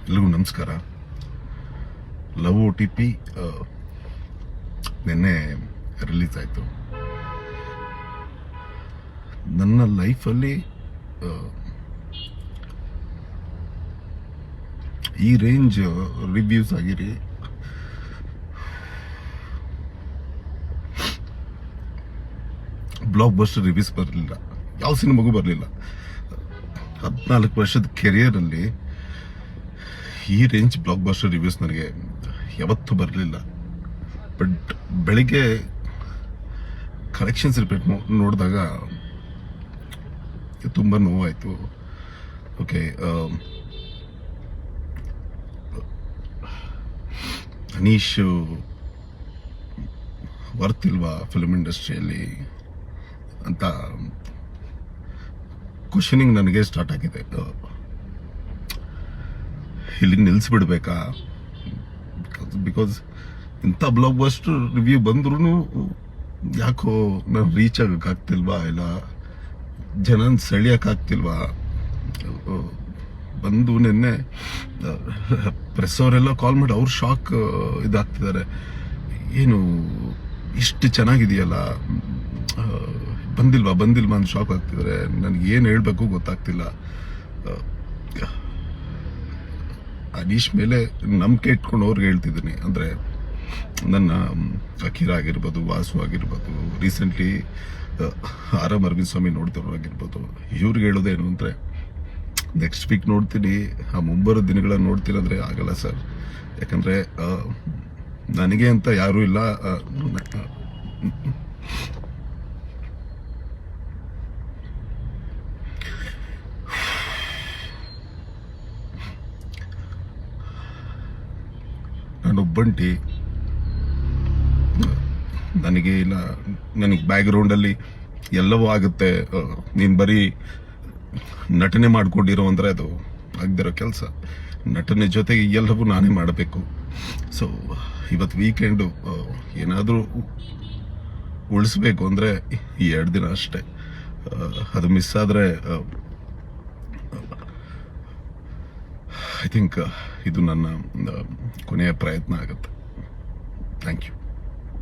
ಎಲ್ರಿಗೂ ನಮಸ್ಕಾರ. Love OTP ನಿನ್ನೆ ರಿಲೀಸ್ ಆಯಿತು. ನನ್ನ ಲೈಫಲ್ಲಿ ಈ ರೇಂಜ್ ರಿವ್ಯೂಸ್ ಆಗಿರಿ ಬ್ಲಾಕ್ ಬಸ್ಟರ್ ರಿವ್ಯೂಸ್ ಬರಲಿಲ್ಲ, ಯಾವ ಸಿನಿಮಾಗೂ ಬರಲಿಲ್ಲ. 14 ವರ್ಷದ ಕೆರಿಯರಲ್ಲಿ ಈ ರೇಂಜ್ ಬ್ಲಾಕ್ ಬಸ್ಟರ್ ರಿವ್ಯೂಸ್ ನನಗೆ ಯಾವತ್ತೂ ಬರಲಿಲ್ಲ. ಬಟ್ ಬೆಳಿಗ್ಗೆ ಕಲೆಕ್ಷನ್ಸ್ ರಿಪೋರ್ಟ್ ನೋಡಿದಾಗ ತುಂಬ ನೋವಾಯಿತು. ಓಕೆ, ಅನೀಶ್ ವರ್ತ್ ಇಲ್ವಾ ಫಿಲ್ಮ್ ಇಂಡಸ್ಟ್ರಿಯಲ್ಲಿ ಅಂತ ಕ್ವಶನಿಂಗ್ ನನಗೆ ಸ್ಟಾರ್ಟ್ ಆಗಿದೆ. ಇಲ್ಲಿ ನಿಲ್ಲಿಸ್ಬಿಡ್ಬೇಕಾ? ಬಿಕಾಸ್ ಇಂಥ ಬ್ಲಾಕ್ ಬಸ್ಟರ್ ರಿವ್ಯೂ ಬಂದ್ರೂ ಯಾಕೋ ನಾನು ರೀಚ್ ಆಗೋಕ್ಕಾಗ್ತಿಲ್ವಾ, ಇಲ್ಲ ಜನನ ಸೆಳೆಯೋಕ್ಕಾಗ್ತಿಲ್ವಾ? ಬಂದು ನಿನ್ನೆ ಪ್ರೆಸ್ ಅವರೆಲ್ಲ ಕಾಲ್ ಮಾಡಿ ಅವ್ರು ಶಾಕ್ ಇದಾಗ್ತಿದ್ದಾರೆ. ಏನು ಇಷ್ಟು ಚೆನ್ನಾಗಿದೆಯಲ್ಲ, ಬಂದಿಲ್ವಾ ಅಂತ ಶಾಕ್ ಆಗ್ತಿದ್ದಾರೆ. ನನಗೆ ಏನು ಹೇಳಬೇಕು ಗೊತ್ತಾಗ್ತಿಲ್ಲ. ಅನೀಶ್ ಮೇಲೆ ನಂಬಿಕೆ ಇಟ್ಕೊಂಡು ಅವ್ರಿಗೆ ಹೇಳ್ತಿದ್ದೀನಿ. ಅಂದರೆ ನನ್ನ ಅಖೀರ ಆಗಿರ್ಬೋದು, ವಾಸು ಆಗಿರ್ಬೋದು, ರೀಸೆಂಟ್ಲಿ ಆರಾಮ್ ಅರವಿಂದ್ ಸ್ವಾಮಿ ನೋಡ್ತಿರೋ ಆಗಿರ್ಬೋದು, ಇವ್ರಿಗೆ ಹೇಳೋದೇನು ಅಂದರೆ ನೆಕ್ಸ್ಟ್ ವೀಕ್ ನೋಡ್ತೀನಿ, ಆ ಮುಂಬರೋ ದಿನಗಳನ್ನ ನೋಡ್ತೀನಿ ಅಂದರೆ ಆಗಲ್ಲ ಸರ್. ಯಾಕಂದರೆ ನನಗೆ ಅಂತ ಯಾರೂ ಇಲ್ಲ. ನಾನೊಬ್ಬಂಟಿ, ನನಗೆ ಬ್ಯಾಕ್ಗ್ರೌಂಡಲ್ಲಿ ಎಲ್ಲವೂ ಆಗುತ್ತೆ. ನೀನು ಬರೀ ನಟನೆ ಮಾಡ್ಕೊಂಡಿರೋ ಅಂದರೆ ಅದು ಆಗದಿರೋ ಕೆಲಸ. ನಟನೆ ಜೊತೆಗೆ ಎಲ್ಲವೂ ನಾನೇ ಮಾಡಬೇಕು. ಸೊ ಇವತ್ತು ವೀಕೆಂಡು ಏನಾದರೂ ಉಳಿಸ್ಬೇಕು ಅಂದರೆ 2 ದಿನ ಅಷ್ಟೇ. ಅದು ಮಿಸ್ ಆದರೆ ಐ ಥಿಂಕ್ ಇದು ನನ್ನ ಕೊನೆಯ ಪ್ರಯತ್ನ ಆಗುತ್ತೆ. Thank you.